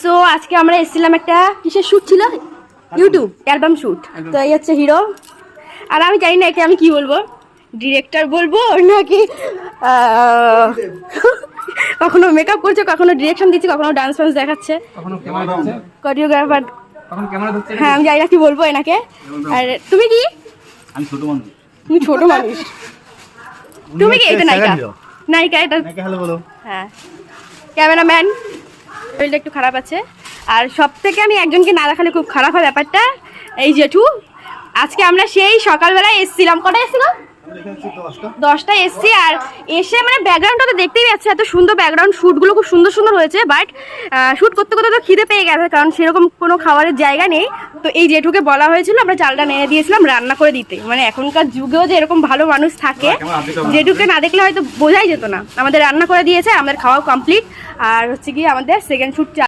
তো আজকে আমরা এসেছিলাম একটা কিসের শ্যুট ছিল, ইউটিউব অ্যালবাম শ্যুট। তো এই হচ্ছে হিরো, আর আমি জানি না একে আমি কি বলবো, ডিরেক্টর বলবো নাকি কখনো মেকআপ করছে, কখনো ডিরেকশন দিচ্ছে, কখনো ডান্স ফান্স দেখাচ্ছে, কোরিওগ্রাফার। হ্যাঁ আমি জানি না কি বলবো এনাকে। আর তুমি কি? আমি ছোট মানুষ। তুমি ছোট মানুষ। তুমি কি? এটা নায়িকা, নায়িকা এটা। হ্যালো বলো। হ্যাঁ ক্যামেরাম্যান। শরীরটা একটু খারাপ আছে, আর সব থেকে আমি একজনকে না দেখালে খুব খারাপ হয় ব্যাপারটা, এই জেঠু। আজকে আমরা সেই সকালবেলায় এসেছিলাম, কটায় এসেছিলাম? 10টায় এসছি। আর এসে মানে ব্যাকগ্রাউন্ডটা তো দেখতেই পাচ্ছি, এত সুন্দর ব্যাকগ্রাউন্ড, শ্যুটগুলো খুব সুন্দর সুন্দর হয়েছে। বাট শ্যুট করতে করতে তো খিদে পেয়ে গেছে, কারণ সেরকম কোনো খাবারের জায়গা নেই। তো এই জেঠুকে বলা হয়েছিল, আমরা চালটা নিয়ে দিয়েছিলাম রান্না করে দিতে। মানে এখনকার যুগেও যে এরকম ভালো মানুষ থাকে, জেঠুকে না দেখলে হয়তো বোঝাই যেত না। আমাদের রান্না করে দিয়েছে, আমাদের খাওয়া কমপ্লিট। আর হচ্ছে কি আমাদের সেকেন্ড শ্যুট